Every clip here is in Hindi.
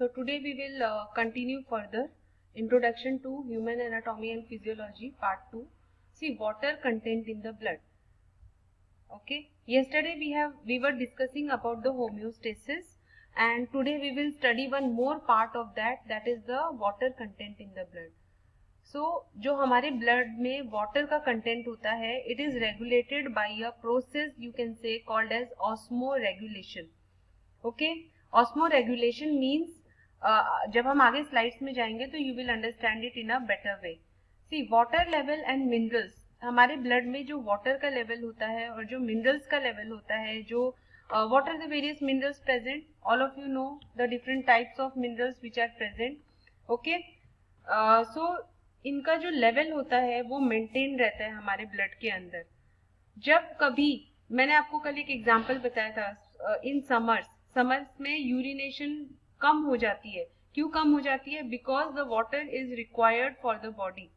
So today we will continue further introduction to human anatomy and physiology part 2. See, water content in the blood. Okay, yesterday we were discussing about the homeostasis, and today we will study one more part of that, that is the water content in the blood. So जो हमारे ब्लड में वाटर का कंटेंट होता है, it is regulated by a process you can say called as osmoregulation. Okay, osmoregulation means जब हम आगे स्लाइड्स में जाएंगे तो you will understand it in a better way. See, water level and minerals, हमारे ब्लड में जो वाटर का लेवल होता है और जो मिनरल्स का लेवल होता है, जो what are the various minerals present, all of you know the different types of minerals which are present. Okay, so इनका जो लेवल होता है वो मेंटेन रहता है हमारे ब्लड के अंदर. जब कभी, मैंने आपको कल एक एग्जांपल बताया था, इन समर्स में यूरिनेशन कम हो जाती है. क्यों कम हो जाती है? Because the water is required for the body.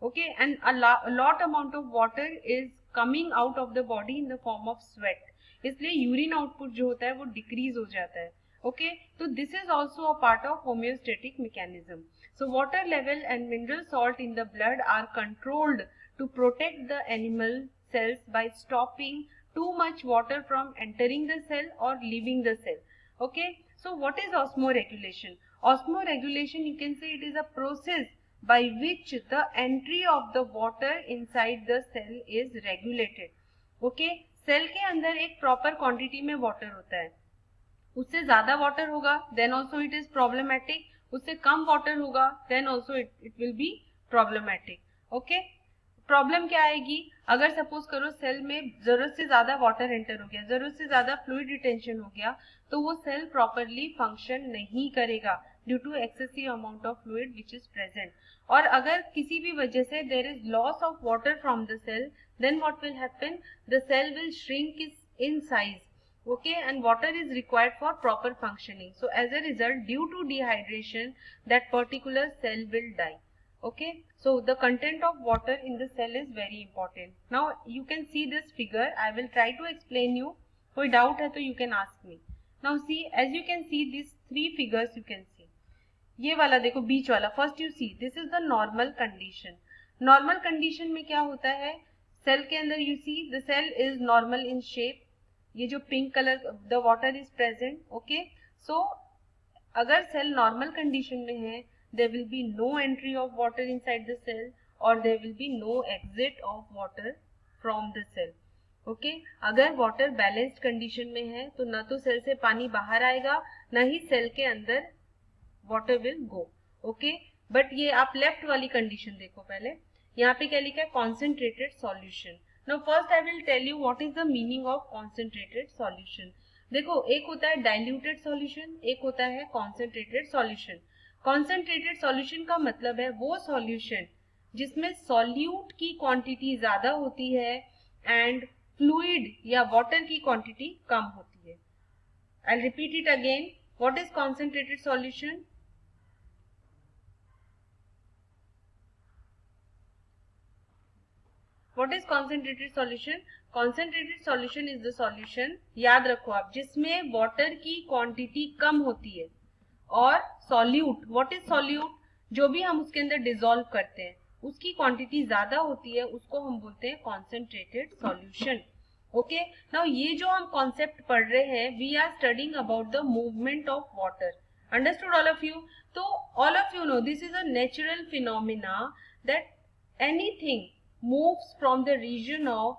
Okay, and a lot amount of water is coming out of the body in the form of sweat, इसलिए यूरिन आउटपुट जो होता है वो डिक्रीज हो जाता है. ओके, तो this is also a part of homeostatic mechanism. So water level and mineral salt in the blood are controlled to protect the animal cells by stopping too much water from entering the cell or leaving the cell. Okay, so what is osmoregulation? Osmoregulation, you can say it is a process by which the entry of the water inside the cell is regulated. Okay, cell के अंदर एक proper quantity में water होता है. उससे ज्यादा वाटर होगा then also it is problematic, उससे कम वाटर होगा then also it will be problematic. Okay, problem क्या आएगी? अगर सपोज करो सेल में जरूरत से ज्यादा वाटर एंटर हो गया, जरूरत से ज्यादा फ्लूइड रिटेंशन हो गया, तो वो सेल प्रॉपरली फंक्शन नहीं करेगा due to excessive amount of fluid which is present. और अगर किसी भी वजह से there is loss of water from the cell, then what will happen, the cell will shrink in size. Okay, and water is required for proper functioning. So as a result, due to dehydration, that particular cell will die. Okay, so the content of water in the cell is very important. Now you can see this figure. I will try to explain you. कोई doubt है तो you can ask me. Now see, as you can see these three figures you can see. ये वाला देखो बीच वाला, first you see this is the normal condition. Normal condition में क्या होता है? Cell के अंदर you see the cell is normal in shape. ये जो pink colour the water is present. Okay, so अगर सेल नॉर्मल कंडीशन में है, there will be no entry of water inside the cell और there will be no exit of water from the cell. Okay, अगर वाटर बैलेंस्ड कंडीशन में है तो ना तो सेल से पानी बाहर आएगा, ना ही सेल के अंदर water will go. Okay, but ये आप लेफ्ट वाली कंडीशन देखो पहले. यहाँ पे क्या लिखा है? Concentrated solution. Now first I will tell you what is the meaning of concentrated solution. देखो, एक होता है diluted solution, एक होता है concentrated solution. Concentrated solution का मतलब है वो solution जिसमें solute की quantity ज्यादा होती है and fluid या water की quantity कम होती है. I'll repeat it again. What is concentrated solution? What is concentrated solution? Concentrated solution is the solution, याद रखो आप, जिसमें वाटर की क्वांटिटी कम होती है. और सॉल्यूट, व्हाट इज सॉल्यूट? जो भी हम उसके अंदर डिसॉल्व करते हैं उसकी क्वांटिटी ज्यादा होती है, उसको हम बोलते हैं कॉन्सेंट्रेटेड सॉल्यूशन. ओके, नाउ ये जो हम कॉन्सेप्ट पढ़ रहे हैं, we are studying about the movement of water. Understood all of you? तो all of you know this is a natural phenomena that anything moves from the region of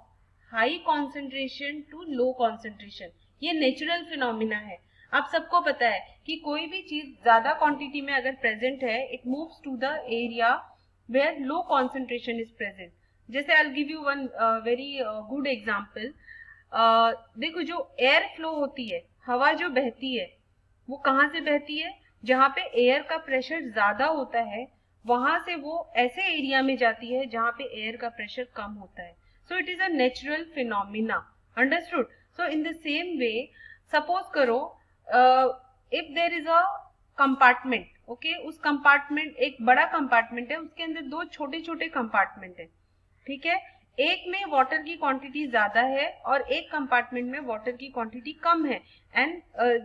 high concentration to low concentration. ये नेचुरल फिनोमिना है. आप सबको पता है कि कोई भी चीज ज्यादा क्वांटिटी में अगर प्रेजेंट है, it moves to the area where low concentration is present. जैसे I will give you one very good example. देखो, जो एयर फ्लो होती है, हवा जो बहती है, वो कहाँ से बहती है? जहाँ पे एयर का प्रेशर ज्यादा होता है, वहां से वो ऐसे एरिया में जाती है जहां पे एयर का प्रेशर कम होता है. So it is a natural phenomena. Understood? So in the same way, suppose करो if there is a compartment. Okay, उस कंपार्टमेंट, एक बड़ा कंपार्टमेंट है, उसके अंदर दो छोटे छोटे कंपार्टमेंट है. ठीक है, एक में वाटर की क्वांटिटी ज्यादा है और एक कंपार्टमेंट में वाटर की क्वांटिटी कम है, and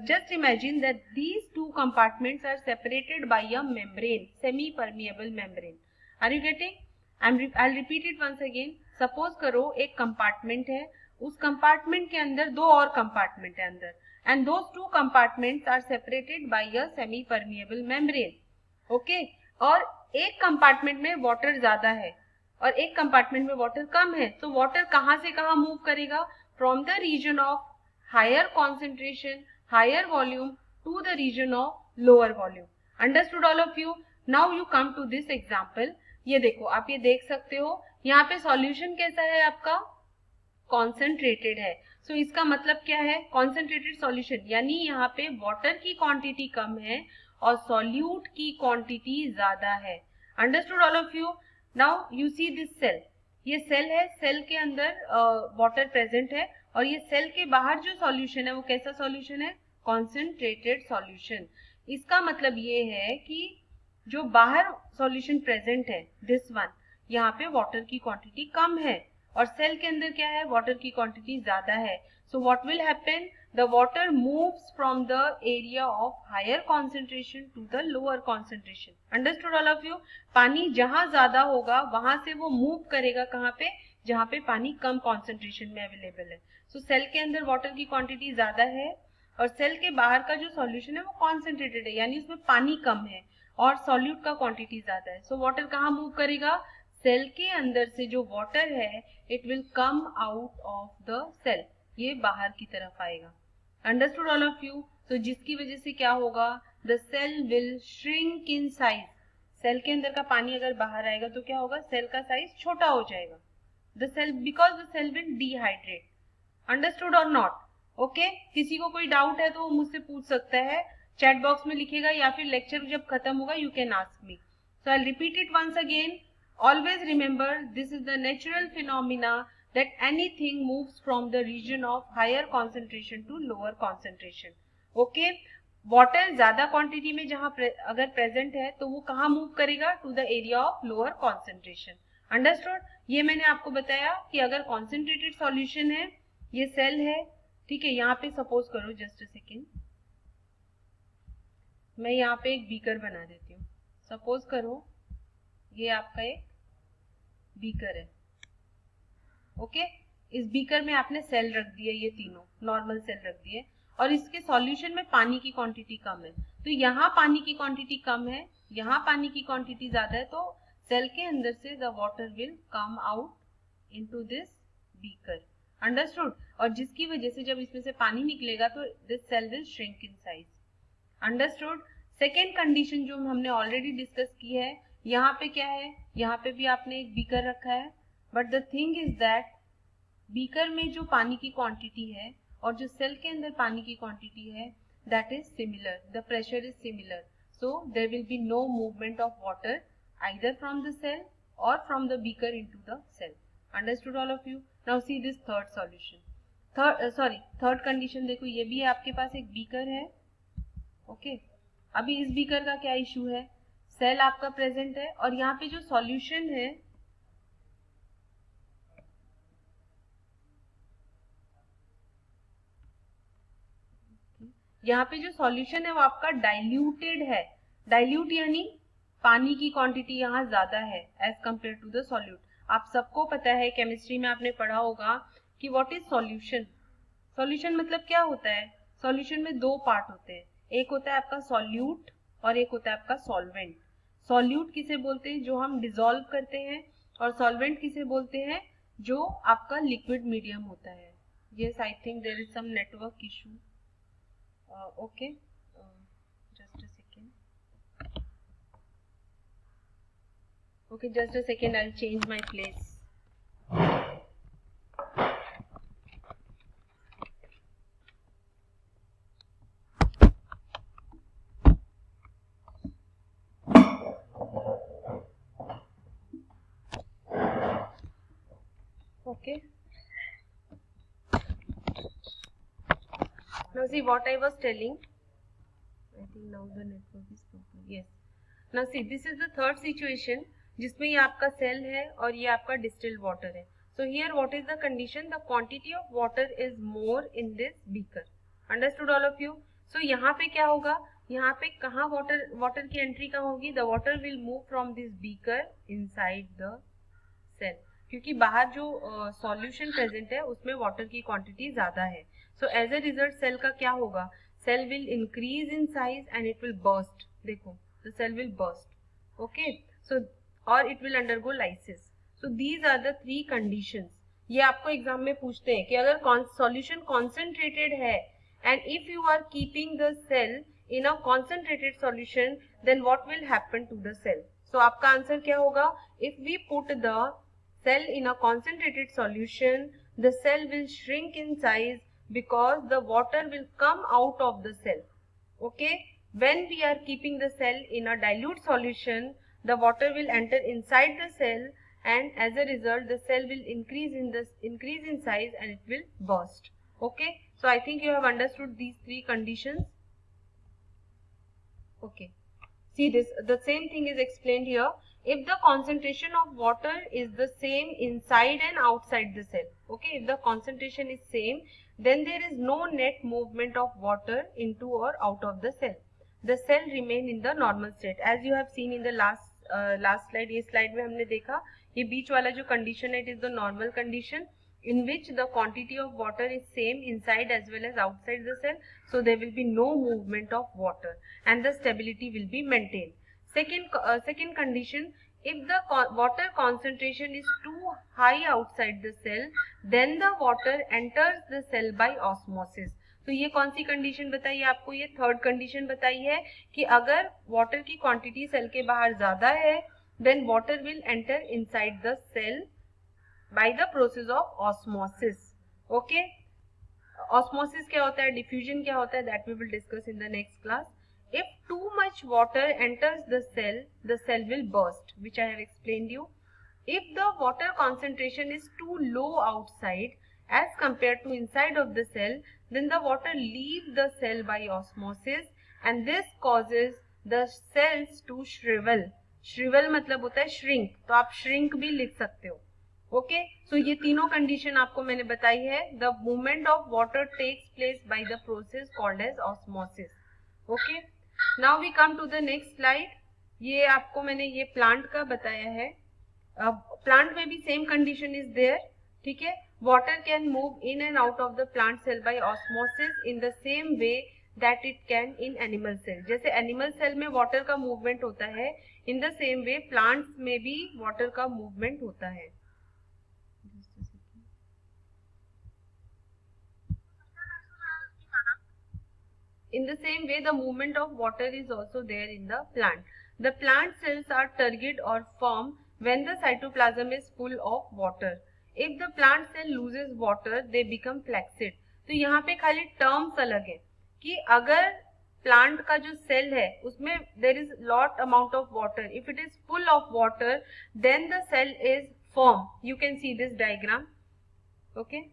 just imagine that these two compartments are separated by a membrane, semi permeable membrane. Are you getting? I repeat it once again. Suppose करो एक कंपार्टमेंट है, उस कंपार्टमेंट के अंदर दो और कंपार्टमेंट है अंदर, and those two compartments are separated by a semi permeable membrane. Okay, और एक कंपार्टमेंट में वाटर ज्यादा है और एक कंपार्टमेंट में वाटर कम है, तो वाटर कहां से कहां मूव करेगा? From the region of higher concentration, higher volume to the region of lower volume. Understood all of you? Now you come to this example. ये देखो, आप ये देख सकते हो यहाँ पे सॉल्यूशन कैसा है आपका? कॉन्सेंट्रेटेड है. सो इसका मतलब क्या है? कॉन्सेंट्रेटेड सॉल्यूशन, यानी यहाँ पे वाटर की क्वांटिटी कम है और सॉल्यूट की क्वांटिटी ज्यादा है. Understood all of you? Now you see this cell. ये सेल है, सेल के अंदर वाटर प्रेजेंट है और ये सेल के बाहर जो सॉल्यूशन है वो कैसा सॉल्यूशन है? Concentrated solution. इसका मतलब ये है कि जो बाहर सॉल्यूशन प्रेजेंट है, दिस वन, यहाँ पे वाटर की क्वांटिटी कम है और सेल के अंदर क्या है? वाटर की क्वांटिटी ज्यादा है. So what will happen? The water moves from the area of higher concentration to the lower concentration. Understood all of you? पानी जहां ज्यादा होगा वहां से वो मूव करेगा कहाँ पे? जहां पे पानी कम कॉन्सेंट्रेशन में अवेलेबल है. सो सेल के अंदर वाटर की क्वांटिटी ज्यादा है और सेल के बाहर का जो सॉल्यूशन है वो कॉन्सेंट्रेटेड है, यानी उसमें पानी कम है और सॉल्यूट का क्वांटिटी ज्यादा है. सो वाटर कहाँ मूव करेगा? सेल के अंदर से जो वाटर है it will come out of the cell, ये बाहर की तरफ आएगा. Understood all of you? तो जिसकी वजह से क्या होगा? The cell will shrink in size. Cell के अंदर का पानी अगर बाहर आएगा तो क्या होगा? सेल का साइज छोटा हो जाएगा. The cell, because the cell will dehydrate. Understood or not? Okay, किसी को कोई डाउट है तो वो मुझसे पूछ सकता है, चैट बॉक्स में लिखेगा या फिर लेक्चर जब खत्म होगा you can ask me. So I repeat it once again. Always remember, this is the natural phenomena that anything moves from the region of higher concentration to lower concentration. Okay? Water ज्यादा क्वांटिटी में जहां अगर प्रेजेंट है तो वो कहाँ मूव करेगा? To the area of lower concentration. Understood? ये मैंने आपको बताया कि अगर कॉन्सेंट्रेटेड सॉल्यूशन है, ये सेल है, ठीक है. यहाँ पे सपोज करो, जस्ट अ सेकेंड, मैं यहाँ पे एक बीकर बना देती हूँ. सपोज करो ये आपका एक बीकर है. ओके, इस बीकर में आपने सेल रख दिए, ये तीनों नॉर्मल सेल रख दिए और इसके सॉल्यूशन में पानी की क्वांटिटी कम है. तो यहाँ पानी की क्वांटिटी कम है, यहाँ पानी की क्वांटिटी ज्यादा है, तो सेल के अंदर से the water will come out into this beaker. Understood? और जिसकी वजह से जब इसमें से पानी निकलेगा तो this cell will shrink in size. Understood? Second condition जो हमने ऑलरेडी डिस्कस की है, यहाँ पे क्या है? यहाँ पे भी आपने एक बीकर रखा है, but the thing is that beaker में जो पानी की क्वांटिटी है और जो सेल के अंदर पानी की क्वांटिटी है that is similar, the pressure is similar. So there will be no movement of water either from the cell और from the beaker into the cell. Understood all of you? Now see this third solution. Third condition देखो, ये भी है आपके पास एक बीकर है. ओके, अभी इस बीकर का क्या इशू है? सेल आपका प्रेजेंट है और यहाँ पे जो सॉल्यूशन है वो आपका डाइल्यूटेड है. डाइल्यूट यानी पानी की क्वांटिटी यहाँ ज्यादा है as compared to the solute. आप सबको पता है, केमिस्ट्री में आपने पढ़ा होगा कि व्हाट इज सॉल्यूशन. सॉल्यूशन मतलब क्या होता है? सॉल्यूशन में दो पार्ट होते हैं, एक होता है आपका सॉल्यूट और एक होता है आपका सॉल्वेंट. सॉल्यूट किसे बोलते हैं? जो हम डिसॉल्व करते हैं. और सॉल्वेंट किसे बोलते हैं? जो आपका लिक्विड मीडियम होता है. Yes, I think there is some network issue. Okay, just a second. Okay, just a second, I will change my place. Okay, now see what I was telling. I think now the network is proper. Yes, now see this is the third situation जिसमें ये आपका सेल है और ये आपका डिस्टिल्ड वाटर है. So here what is the condition? The quantity of water is more in this beaker. Understood all of you? So यहाँ पे क्या होगा, यहाँ पे कहाँ water की entry कहाँ होगी? The water will move from this beaker inside the cell, क्योंकि बाहर जो solution present है उसमें water की quantity ज़्यादा है. So as a result cell का क्या होगा? Cell will increase in size and it will burst. देखो, the cell will burst. Okay, so or it will undergo lysis. So these are the three conditions. ये आपको एग्जाम में पूछते हैं कि अगर सॉल्यूशन कॉन्सेंट्रेटेड है and if you are keeping the cell in a concentrated solution, then what will happen to the cell? So आपका आंसर क्या होगा? If we put the cell in a concentrated solution, the cell will shrink in size because the water will come out of the cell. Okay, when we are keeping the cell in a dilute solution, the water will enter inside the cell and as a result the cell will increase in size and it will burst. Okay, so I think you have understood these three conditions. Okay, see this, the same thing is explained here. If the concentration of water is the same inside and outside the cell, okay, if the concentration is same, then there is no net movement of water into or out of the cell. The cell remain in the normal state. As you have seen in the last slide, ये slide में हमने देखा, ये बीच वाला जो condition है, it is the normal condition in which the quantity of water is same inside as well as outside the cell, so there will be no movement of water and the stability will be maintained. Second condition, if the water concentration is too high outside the cell, then the water enters the cell by osmosis. तो ये कौन सी कंडीशन बताई है आपको? ये थर्ड कंडीशन बताई है कि अगर वाटर की क्वांटिटी सेल के बाहर ज्यादा है, then water will enter inside the cell by the process of osmosis. Okay, osmosis क्या होता है, diffusion क्या होता है, that we will discuss in the next class. If too much water enters the cell will burst, which I have explained you. If the water concentration is too low outside as compared to inside of the cell, then the water leaves the cell by osmosis and this causes the cells to shrivel. Shrivel मतलब होता है shrink, तो आप shrink भी लिख सकते हो. ओके, सो ये तीनों कंडीशन आपको मैंने बताई है. The movement of water takes place by the process called as osmosis. Okay, now we come to the next slide. ये आपको मैंने ये प्लांट का बताया है. प्लांट में भी सेम कंडीशन इज देयर. ठीक है, water can move in and out of the plant cell by osmosis in the same way that it can in animal cell. जैसे एनिमल सेल में वाटर का मूवमेंट होता है, in the same way plants में भी वाटर का मूवमेंट होता है. In the same way, the movement of water is also there in the plant. The plant cells are turgid or firm when the cytoplasm is full of water. If the plant cell loses water, they become flaccid. तो यहाँ पे खाली टर्म्स अलग है कि अगर प्लांट का जो सेल है उसमें there is lot amount of water. If it is full of water, then the cell is firm. You can see this diagram. Okay.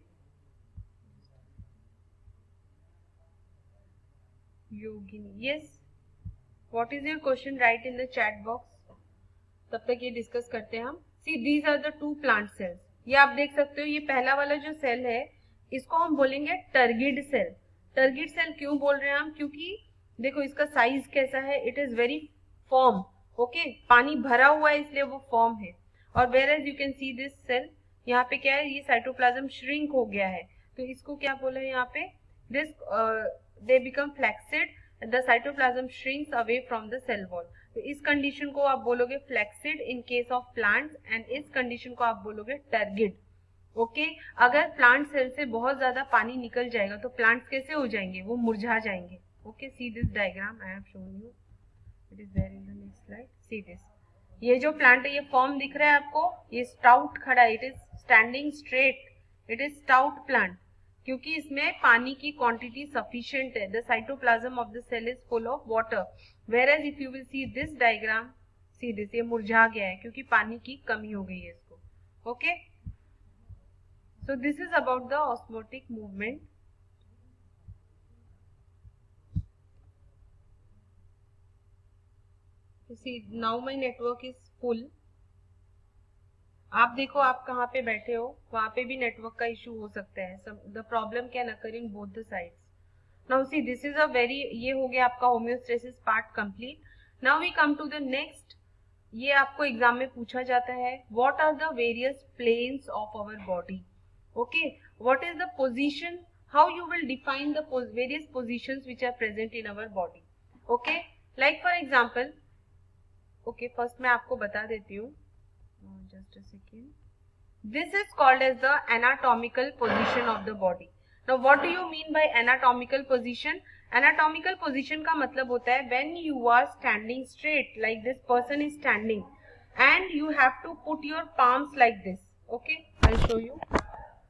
Yogini, yes, what is your question? Write in the chat box. तब तक ये डिस्कस करते हैं हम. See, these are the two plant cells. ये आप देख सकते हो, ये पहला वाला जो सेल है इसको हम बोलेंगे टर्गिड सेल. टर्गिड सेल क्यों बोल रहे हैं हम? क्योंकि देखो इसका साइज कैसा है, it is very firm. Okay, पानी भरा हुआ है इसलिए वो फर्म है. और whereas you can see this cell, यहाँ पे क्या है, ये साइटोप्लाज्म श्रिंक हो गया है, तो इसको क्या बोला है यहाँ पे, this they become flaccid, the cytoplasm shrinks away from the cell wall. तो इस कंडीशन को आप बोलोगे flaccid in case of plants and इस कंडीशन को आप बोलोगे turgid. ओके, अगर प्लांट सेल से बहुत ज्यादा पानी निकल जाएगा तो प्लांट्स कैसे हो जाएंगे, वो मुरझा जाएंगे. Okay, see this diagram I have shown you, it is there in the next slide. See this, ये जो प्लांट है ये फॉर्म दिख रहा है आपको, ये स्टाउट खड़ा है, it is standing straight, it is stout plant, क्योंकि इसमें पानी की क्वांटिटी सफिशिएंट है. The cytoplasm of the cell is full of water. Whereas if you will see this diagram, see this, ये मुरझा गया है क्योंकि पानी की कमी हो गई है इसको. Okay, so this is about the osmotic movement. See, now my network is full. आप देखो आप कहाँ पे बैठे हो, वहां पे भी नेटवर्क का इशू हो सकता है. The problem can occur in both the sides. Now see this is a very, ये हो गया आपका homeostasis part complete. Now we come to the next. ये आपको एग्जाम में पूछा जाता है. What are the various planes of our body. Okay, what is the position, how you will define the various positions which are present in our body. Okay, like for example, okay first मैं आपको बता देती हूँ. Just a second. This is called as the anatomical position of the body. Now what do you mean by anatomical position? Anatomical position का मतलब होता है when you are standing straight, like this person is standing, and you have to put your palms like this. Okay, I'll show you.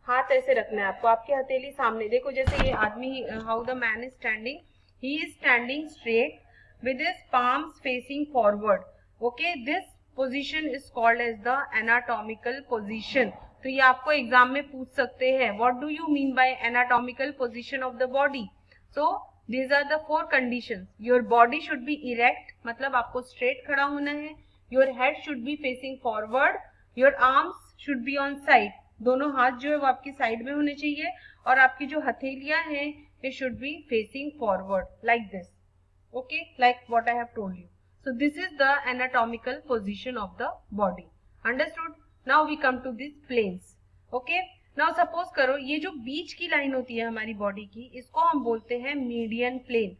हाथ ऐसे रखना है आपको, आपकी हथेली सामने. देखो जैसे ये आदमी, how the man is standing, he is standing straight with his palms facing forward. Okay, this position is called as the anatomical position. तो ये आपको एग्जाम में पूछ सकते हैं. What do you mean by anatomical position of the body? So these are the 4 conditions. Your body should be erect, मतलब आपको straight खड़ा होना है. Your head should be facing forward. Your arms should be on side. दोनों हाथ जो है वो आपकी साइड में होने चाहिए, और आपकी जो हथेलियां हैं ये should be facing forward like this. Okay, like what I have told you. So this is the anatomical position of the body. Understood? Now we come to these planes. Okay? Now suppose करो ये जो बीच की लाइन होती है हमारी बॉडी की, इसको हम बोलते हैं मीडियन प्लेन.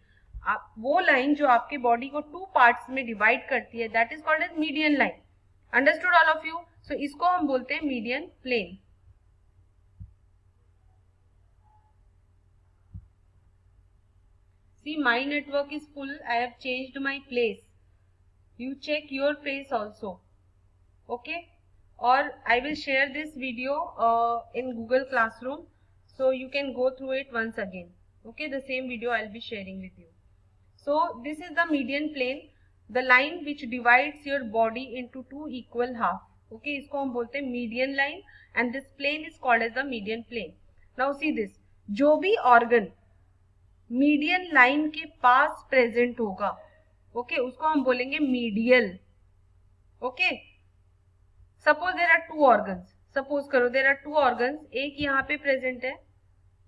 आप वो लाइन जो आपके बॉडी को 2 पार्ट्स में डिवाइड करती है, that is called as median line. Understood all of you? So इसको हम बोलते हैं median plane. See, my network is full. I have changed my place. You check your place also. Okay, or I will share this video in Google Classroom, so you can go through it once again. Okay, the same video I'll be sharing with you. So this is the median plane, the line which divides your body into 2 equal half. Okay, इसको हम बोलते हैं median line, and this plane is called as the median plane. Now see this, जो भी organ मीडियन लाइन के पास प्रेजेंट होगा, ओके, उसको हम बोलेंगे medial. Okay, suppose there are 2 organs. Suppose करो देयर आर 2 ऑर्गन्स, एक यहाँ पे प्रेजेंट है,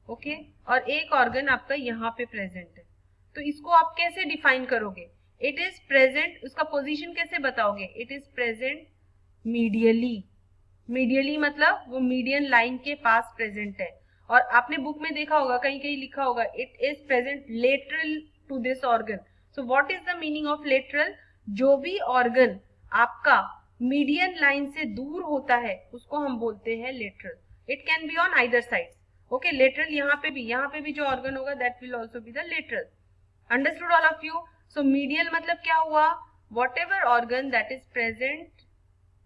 ओके, और एक ऑर्गन आपका यहाँ पे प्रेजेंट है. तो इसको आप कैसे डिफाइन करोगे? इट इज प्रेजेंट, उसका पोजीशन कैसे बताओगे? It is present medially. Medially मतलब वो मीडियन लाइन के पास प्रेजेंट है. और आपने बुक में देखा होगा, कहीं कहीं लिखा होगा it is present lateral to this organ. So what is the meaning of lateral? जो भी ऑर्गन आपका मीडियन लाइन से दूर होता है उसको हम बोलते हैं lateral. It can be on either side. Okay, lateral यहाँ पे भी जो ऑर्गन होगा that will also be the lateral. Understood all of you? So medial मतलब क्या हुआ? What ever organ that is present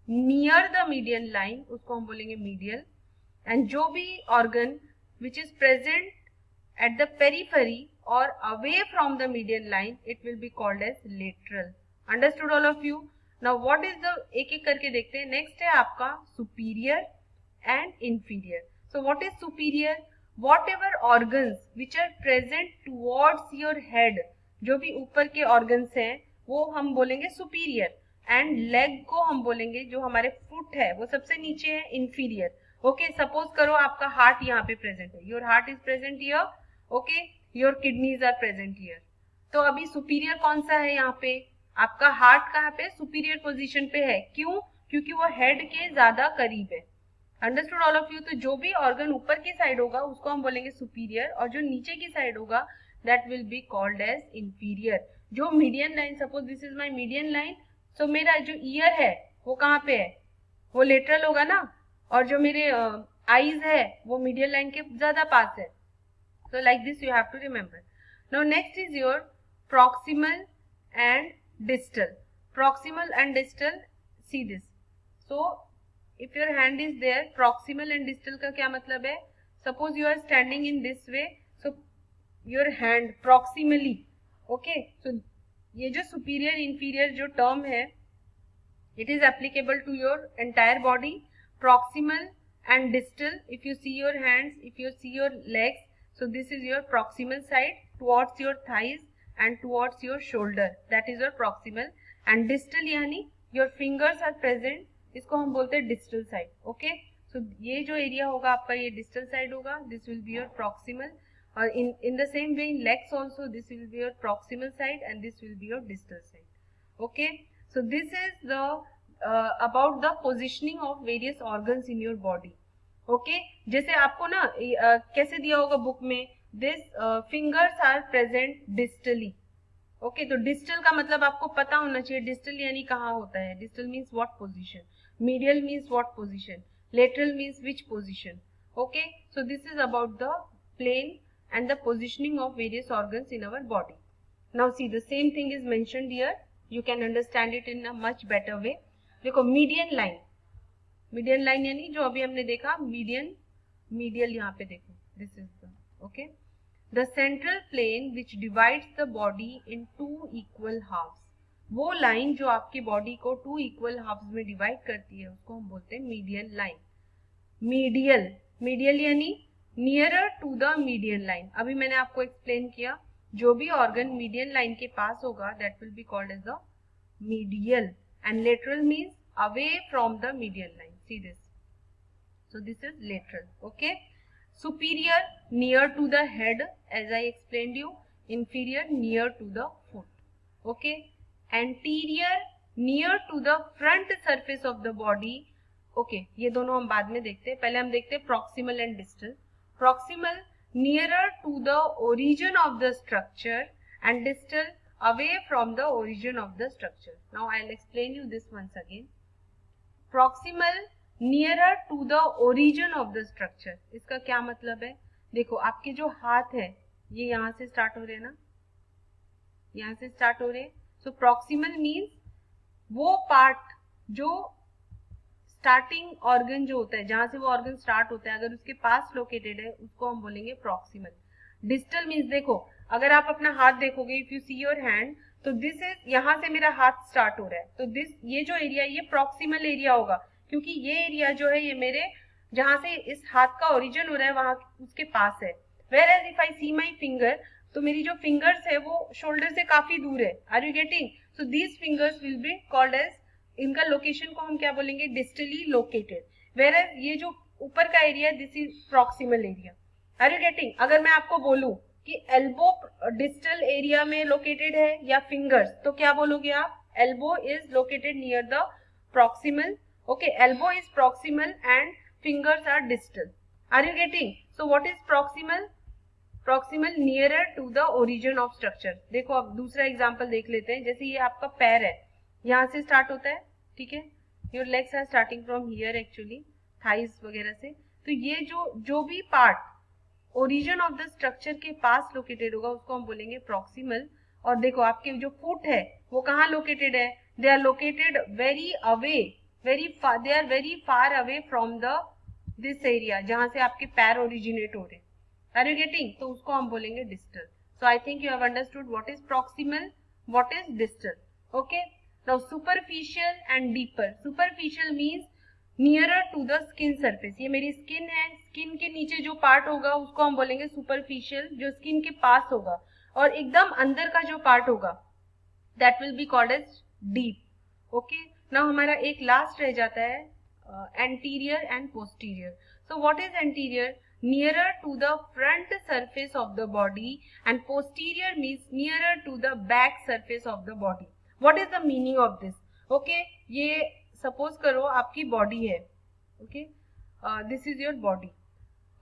near the median line उसको हम बोलेंगे मीडियल. एंड जो भी organ which is present at the periphery or away from the median line, it will be called as lateral. Understood all of you? Now what is the, एक एक करके देखते हैं. नेक्स्ट है आपका superior and inferior. So what is superior? Whatever organs which are present towards your head, जो भी ऊपर के organs हैं वो हम बोलेंगे superior, and leg को हम बोलेंगे, जो हमारे foot है वो सबसे नीचे है, inferior. ओके, सपोज करो आपका हार्ट यहाँ पे प्रेजेंट है, your heart is present here, okay, your kidneys are present here. तो अभी सुपीरियर कौन सा है यहाँ पे? आपका हार्ट कहाँ पे? सुपीरियर पोजीशन पे है. क्यों? क्योंकि वो हेड के ज्यादा करीब है. Understood all of you? तो जो भी ऑर्गन ऊपर की साइड होगा उसको हम बोलेंगे सुपीरियर, और जो नीचे की साइड होगा that will be called as inferior. जो median line, suppose this is my median line, so मेरा जो ईयर है वो कहाँ पे है? वो लेटरल होगा ना, और जो मेरे आईज है वो मीडियल लाइन के ज्यादा पास है. So like this you have to remember. Now next is your proximal and distal. Proximal and distal, see this. So if your hand is there, proximal and distal का क्या मतलब है? Suppose you are standing in this way, so your hand proximally, okay. So ये जो सुपीरियर इंफीरियर जो टर्म है, it is applicable to your entire body. Proximal and distal, if you see your hands, if you see your legs, so this is your proximal side towards your thighs and towards your shoulder, that is your proximal. And distal yani your fingers are present इसको हम बोलते हैं डिस्टल साइड. ओके, सो ये जो एरिया होगा आपका ये डिस्टल साइड होगा. This will be your proximal. और in the same way in legs also this will be your proximal side and this will be your distal side. Okay, so this is the about the positioning of various organs in your body. Okay, जैसे आपको ना कैसे दिया होगा बुक में, this fingers are present distally. Okay, तो distal का मतलब आपको पता होना चाहिए. distal यानी कहाँ होता है. distal means what position, medial means what position, lateral means which position. Okay, so this is about the plane and the positioning of various organs in our body. Now see, the same thing is mentioned here. You can understand it in a much better way. देखो median line, median line यानी जो अभी हमने देखा medial यहाँ पे देखो, this is the okay, the central plane which divides the body in two equal halves. वो लाइन जो आपकी बॉडी को टू इक्वल हाफ्स में डिवाइड करती है उसको हम बोलते हैं मीडियन लाइन. मीडियल यानी nearer to the median line. अभी मैंने आपको एक्सप्लेन किया, जो भी ऑर्गन मीडियन लाइन के पास होगा that will be called as the medial, and lateral means away from the median line. See this, so this is lateral. Okay, superior near to the head as I explained you, inferior near to the foot. Okay, anterior near to the front surface of the body. Okay, ये दोनों हम बाद में देखते हैं. पहले हम देखते हैं proximal and distal. Proximal nearer to the origin of the structure and distal away from the origin of the structure. Now I'll explain you this once again. Proximal nearer to the origin of the structure. इसका क्या मतलब है? देखो आपके जो हाथ है ये यहाँ से स्टार्ट हो रहे हैं ना, यहाँ से स्टार्ट हो रहे हैं. सो प्रॉक्सिमल मीन्स वो पार्ट जो स्टार्टिंग ऑर्गन जो होता है, जहां से वो ऑर्गन स्टार्ट होता है, अगर उसके पास लोकेटेड है उसको हम बोलेंगे प्रॉक्सिमल. डिस्टल मीन्स देखो अगर आप अपना हाथ देखोगे, if you see your hand, तो दिस इज, यहाँ से मेरा हाथ स्टार्ट हो रहा है, तो दिस ये जो एरिया ये प्रॉक्सिमल एरिया होगा, क्योंकि ये एरिया जो है ये मेरे जहां से इस हाथ का ओरिजिन हो रहा है वहां उसके पास है. Whereas if I see my finger, तो मेरी जो फिंगर्स है वो शोल्डर से काफी दूर है. Are you getting? So these fingers will be called as, इनका लोकेशन को हम क्या बोलेंगे? Distally located. वेयर एज ये जो ऊपर का area this is proximal area. Are you getting? अगर मैं आपको बोलूं कि एल्बो डिस्टल एरिया में लोकेटेड है या फिंगर्स, तो क्या बोलोगे आप? Elbow is located near the proximal. Okay, elbow is proximal and fingers are distal. Are you getting? So what is proximal? Proximal nearer to the origin of structure. देखो अब दूसरा एग्जांपल देख लेते हैं. जैसे ये आपका पैर है, यहाँ से स्टार्ट होता है, ठीक है. Your legs are starting from here actually, thighs वगैरह से. तो ये जो भी part origin of the structure के पास लोकेटेड होगा उसको हम बोलेंगे प्रॉक्सिमल. और देखो आपके जो फुट है वो कहाँ लोकेटेड है? They are located very away, very far, they are very far away from the this area जहां से आपके पैर ओरिजिनेट हो रहे. Are you getting? तो उसको हम बोलेंगे distal. So I think you have understood what is proximal, what is distal. Okay. Now superficial and deeper. Superficial means nearer to the skin surface. ये मेरी स्किन है, स्किन के नीचे जो पार्ट होगा उसको हम बोलेंगे superficial, जो स्किन के पास होगा. और एकदम अंदर का जो पार्ट होगा that will be called as deep. Okay. Now हमारा एक लास्ट रह जाता है anterior and posterior. So what is anterior? Nearer to the front surface of the body, and posterior means nearer to the back surface of the body. What is the meaning of this? Okay, ये suppose करो आपकी body है, okay, this is your body.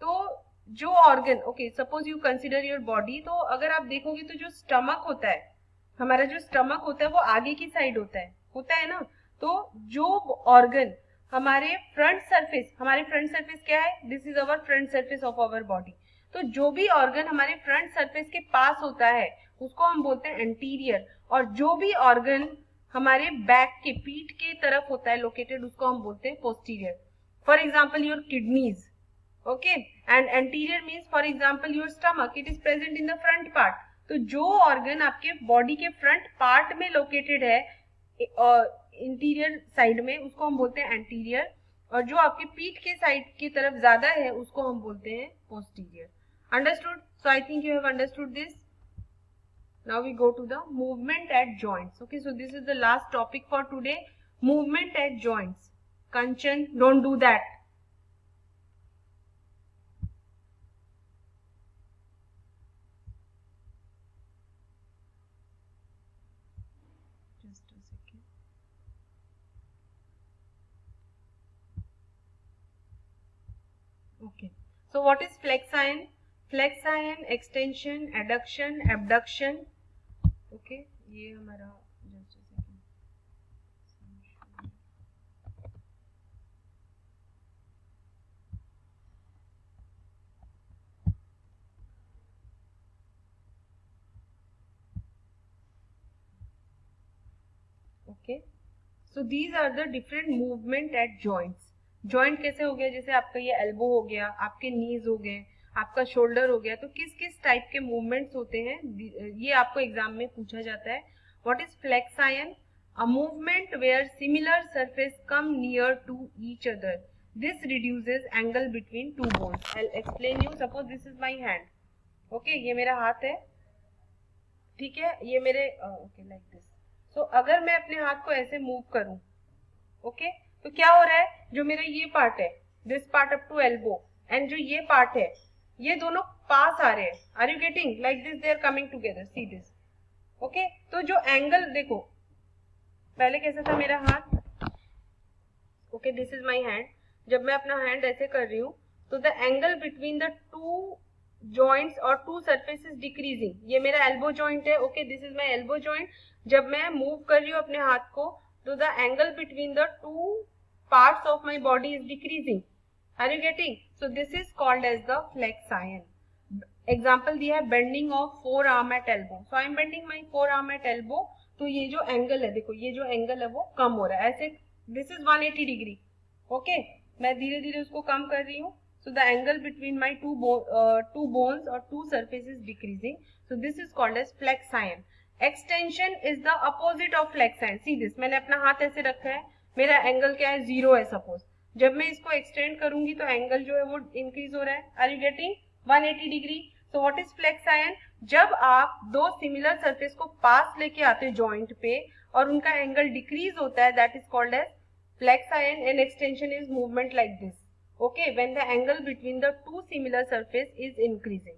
तो जो organ, okay, suppose you consider your body, तो अगर आप देखोगे तो जो stomach होता है, हमारा जो stomach होता है वो आगे की साइड होता है ना. तो जो ऑर्गन हमारे फ्रंट सरफेस क्या है? This is our front surface of our body. तो जो भी ऑर्गन हमारे फ्रंट सरफेस के पास होता है उसको हम बोलते हैं एंटीरियर, और जो भी ऑर्गन हमारे बैक के पीठ के तरफ होता है लोकेटेड उसको हम बोलते हैं posterior. For example your kidneys. Okay, and anterior means for example your stomach, it is present in the front part. तो जो ऑर्गन आपके बॉडी के फ्रंट पार्ट में लोकेटेड है इंटीरियर साइड में उसको हम बोलते हैं एंटीरियर, और जो आपके पीठ के साइड की तरफ ज्यादा है उसको हम बोलते हैं posterior. Understood? So I think you have understood this. Now we go to the movement at joints. Okay, so this is the last topic for today, movement at joints. Kanchan, don't do that. Just a second. Okay. So what is flex ion? Flex ion, extension, adduction, abduction. Okay. ये हमारा just a second. Okay. So these are the different movement at joints. Joint कैसे हो गया, जैसे आपका ये एल्बो हो गया, आपके नीज हो गए, आपका शोल्डर हो गया, तो किस किस टाइप के मूवमेंट्स होते हैं ये आपको एग्जाम में पूछा जाता है. What is flexion? A movement where similar surface come near to each other. This reduces angle between two bones. I will explain you. Suppose this is my hand. Okay, ये मेरा हाथ है, ठीक है, ये मेरे ओके लाइक दिस. सो अगर मैं अपने हाथ को ऐसे मूव करूं, ओके, तो क्या हो रहा है, जो मेरा ये पार्ट है, this part up to elbow, and जो ये पार्ट है, ये दोनों पास आ रहे हैं. Are you getting? Like this they are coming together. See this. Okay, तो जो एंगल देखो, पहले कैसा था मेरा हाथ. Okay, this is my hand. जब मैं अपना हैंड ऐसे कर रही हूँ, तो the angle between the two joints or two surface is decreasing. ये मेरा एल्बो जॉइंट है. Okay, this is my elbow joint. जब मैं मूव कर रही हूँ अपने हाथ को, तो the angle between the to parts of my body is decreasing. Are you getting? So this is called as the flex ion. Example दिया है bending of forearm at elbow. So I am bending my forearm at elbow. तो ये जो एंगल है, देखो ये जो एंगल है वो कम हो रहा है. ऐसे this is 180 डिग्री. ओके, मैं धीरे धीरे उसको कम कर रही हूँ. So the angle between my two bones or two surfaces is decreasing. So this is called as flex ion. Extension is the opposite of flex ion. See this, मैंने अपना हाथ ऐसे रखा है, मेरा एंगल क्या है, 0 है सपोज. जब मैं इसको एक्सटेंड करूंगी तो एंगल जो है वो इंक्रीज हो रहा है. Are you getting? 180 degree. So what is flexion? जब आप दो सिमिलर सरफेस को पास लेके आते हैं जॉइंट पे और उनका एंगल डिक्रीज होता है, that is called as flexion. And extension is movement like this. Okay, when the angle between the two similar surface is increasing.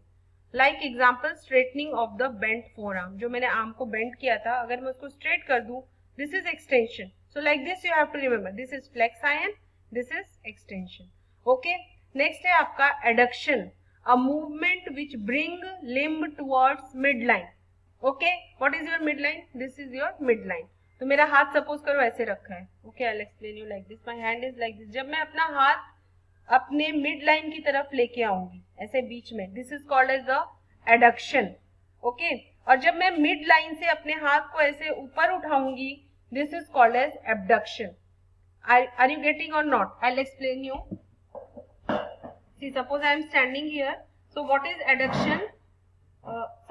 Like example straightening of the bent forearm. जो मैंने आर्म को बेंड किया था, अगर मैं उसको स्ट्रेट कर दूं, this is extension. So like this you have to remember, this is flex ion, this is extension. Okay, next है आपका adduction, a movement which bring limb towards midline. Okay, what is your midline? This is your midline. तो मेरा हाथ सपोज करो ऐसे रखा है. Okay, I'll explain you like this. My hand is like this. जब मैं अपना हाथ अपने मिड लाइन की तरफ लेके आऊंगी ऐसे बीच में, this is called as the adduction. Okay, और जब मैं मिड लाइन से अपने हाथ को ऐसे ऊपर उठाऊंगी, this is called as abduction. Are you getting or not? I'll explain you. See, suppose I am standing here. So what is adduction?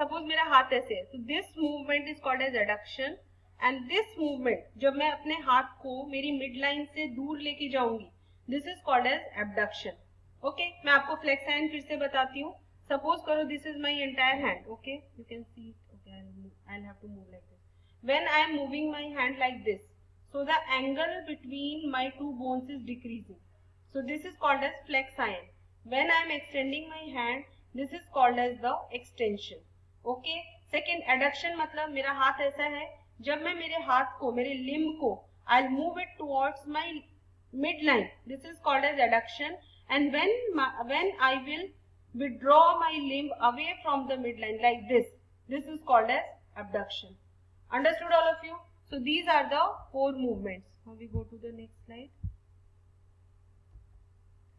Suppose मेरा हाथ ऐसे है, so this movement is called as adduction. And this movement, जब मैं अपने हाथ को मेरी मिड लाइन से दूर लेके जाऊंगी, this is called as abduction. Okay, मैं आपको flex ion फिर से बताती हूँ. Suppose करो this is my entire hand. Okay, you can see it. Okay, I'll have to move like this. When I am moving my hand like this, so the angle between my two bones is decreasing. So this is called as flex ion. When I am extending my hand, this is called as the extension. Okay. Second, adduction मतलब मेरा हाथ ऐसा है, जब मैं मेरे हाथ को, मेरे limb को, I'll move it towards my midline. This is called as adduction. And when I will withdraw my limb away from the midline like this is called as abduction. Understood all of you? So these are the 4 movements. Now we go to the next slide.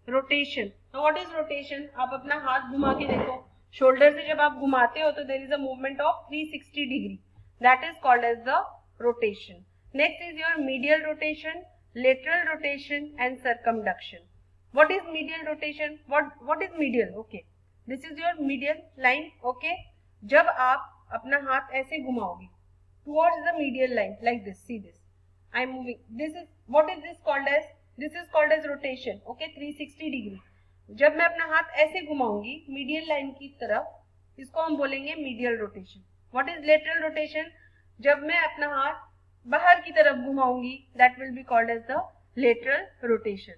Rotation. Now what is rotation? आप अपना हाथ घुमा के देखो, शोल्डर से जब आप घुमाते हो तो there is a movement of 360 degree. That is called as the rotation. Next is your medial rotation, lateral rotation and circumduction. What is medial rotation? What is medial? Okay. This is your medial line. Okay. जब आप अपना हाथ ऐसे घुमाओगे towards the medial line like this, see this, I am moving. This is, what is this called as? This is called as rotation. Okay, 360 degree. जब मैं अपना हाथ ऐसे घुमाऊंगी मीडियल लाइन की तरफ, इसको हम बोलेंगे medial rotation. What is lateral rotation? जब मैं अपना हाथ बाहर की तरफ घुमाऊंगी, that will be called as the lateral rotation.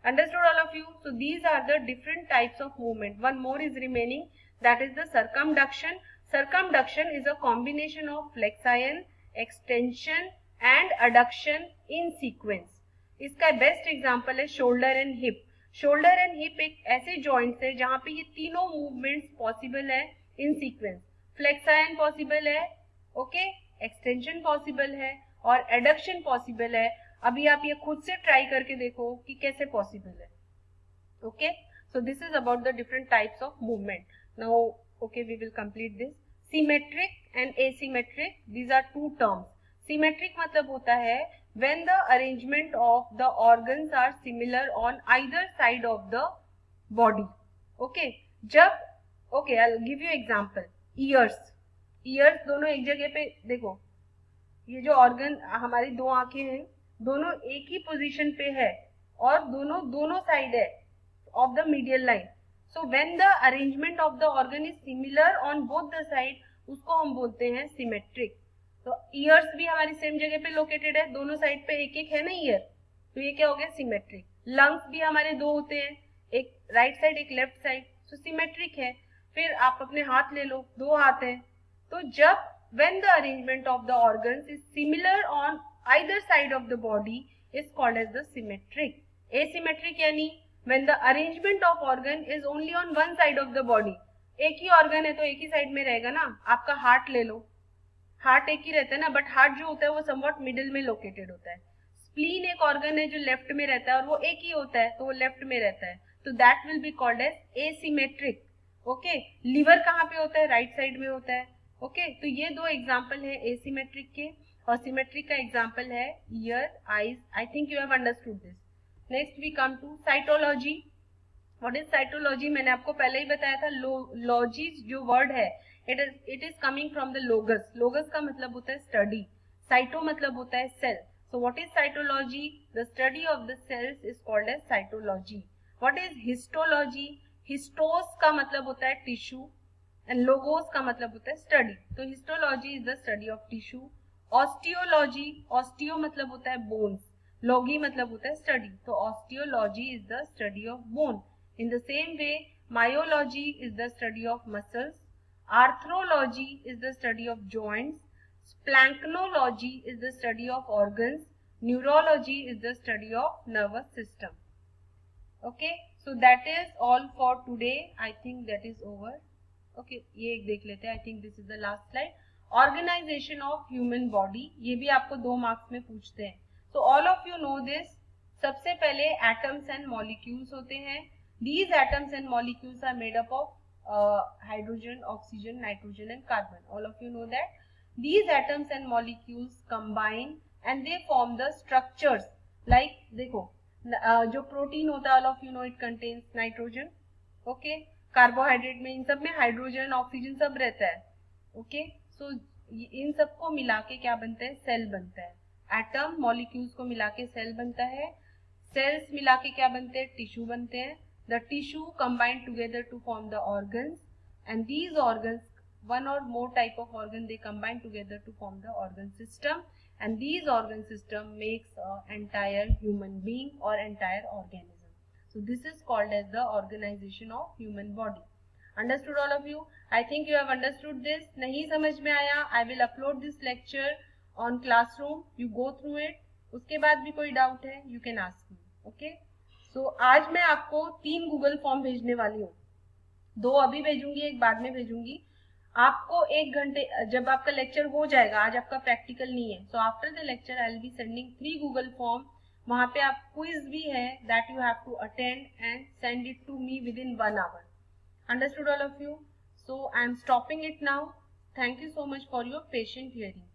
Understood all of you? So these are the different types of movement. One more is remaining, that is the circumduction. Circumduction is a combination of flexion, extension and adduction in sequence. इसका बेस्ट एग्जांपल है shoulder and hip. Shoulder and hip एक ऐसे जॉइंट्स है जहां पे ये तीनों मूवमेंट्स पॉसिबल है इन सीक्वेंस. फ्लेक्साइन पॉसिबल है, ओके, एक्सटेंशन पॉसिबल है और एडक्शन पॉसिबल है. अभी आप ये खुद से ट्राई करके देखो कि कैसे पॉसिबल है. Okay, so this is about the different types of movement. Now okay, we will complete this. Symmetric and asymmetric, these are two terms. Symmetric मतलब होता है when the arrangement of the organs are similar on either side of the body. Okay, जब okay, I'll give you example. ears दोनों एक जगह पे देखो, ये जो ऑर्गन हमारी दो आंखें हैं दोनों एक ही पोजीशन पे है और दोनों साइड है of the medial line. So when the arrangement of the organ is similar on both the side, उसको हम बोलते हैं सिमेट्रिक. तो ईयर्स भी हमारी सेम जगह पे लोकेटेड है, दोनों साइड पे एक एक है ना ईयर, तो ये क्या हो गया सिमेट्रिक. लंग्स भी हमारे दो होते हैं, एक राइट साइड एक लेफ्ट साइड, तो सिमेट्रिक है. फिर आप अपने हाथ ले लो, दो हाथ है, तो जब when the arrangement of the organs is similar on either side of the body is called as the symmetric. Asymmetric यानी when the arrangement of organ is only on one side of the body. एक ही ऑर्गन है तो एक ही साइड में रहेगा ना. आपका हार्ट ले लो, हार्ट एक ही रहता है ना, बट हार्ट जो होता है वो समवॉट मिडिल में लोकेटेड होता है. स्प्लीन एक ऑर्गन है जो लेफ्ट में रहता है और वो एक ही होता है तो वो लेफ्ट में रहता है, तो that will be called as asymmetric. Okay, lever कहाँ पे होता है, राइट साइड में होता है. ओके, तो ये दो एग्जांपल है एसिमेट्रिक के, और सिमेट्रिक का एग्जांपल है ear, eyes. I think you have understood this. Next we come to cytology. What is cytology? मैंने आपको पहले ही बताया था. लॉजी जो वर्ड है it is coming from the logos. logos का मतलब होता है स्टडी, साइटो मतलब होता है cell. so what is cytology? the study of the cells is called as cytology. what is histology? histos का मतलब होता है टिश्यू and logos का मतलब होता है स्टडी. तो histology is the study of tissue. osteology, osteo मतलब होता है bones, logi मतलब होता है स्टडी, तो osteology is the study of bone. in the same way myology is the study of muscles. Arthrology is the study of joints. Splanchnology is the study of organs. Neurology is the study of nervous system. Okay, so that is all for today. I think that is over. Okay, ये एक देख लेते हैं. I think this is the last slide. Organization of human body, ये भी आपको 2 मार्क्स में पूछते हैं. So all of you know this. सबसे पहले atoms and molecules होते हैं. These atoms and molecules are made up of hydrogen, oxygen, nitrogen and carbon. all of you know that these atoms and molecules combine and they form the structures like देखो जो प्रोटीन होता है all of you know it contains nitrogen. okay, carbohydrate में इन सब में हाइड्रोजन ऑक्सीजन सब रहता है. ओके, सो इन सबको मिला के क्या बनता है, सेल बनता है. एटम मॉलिक्यूल्स को मिला के सेल बनता है. सेल्स मिला के क्या बनते हैं, टिश्यू बनते हैं. The tissue combined together to form the organs, and these organs, one or more type of organ, they combine together to form the organ system, and these organ system makes entire human being or entire organism. So this is called as the organization of human body. Understood all of you? I think you have understood this. नहीं समझ में आया, I will upload this lecture on classroom. You go through it. उसके बाद भी कोई डाउट है, you can ask me. Okay? तो आज मैं आपको 3 गूगल फॉर्म भेजने वाली हूँ. 2 अभी भेजूंगी, एक बाद में भेजूंगी. आपको 1 घंटे जब आपका लेक्चर हो जाएगा, आज आपका प्रैक्टिकल नहीं है, so after the lecture I will be sending 3 Google form. वहां पे आप क्विज भी है that you have to attend and send it to me within 1 hour. Understood all of you? So I am stopping it now. Thank you so much for your patient hearing.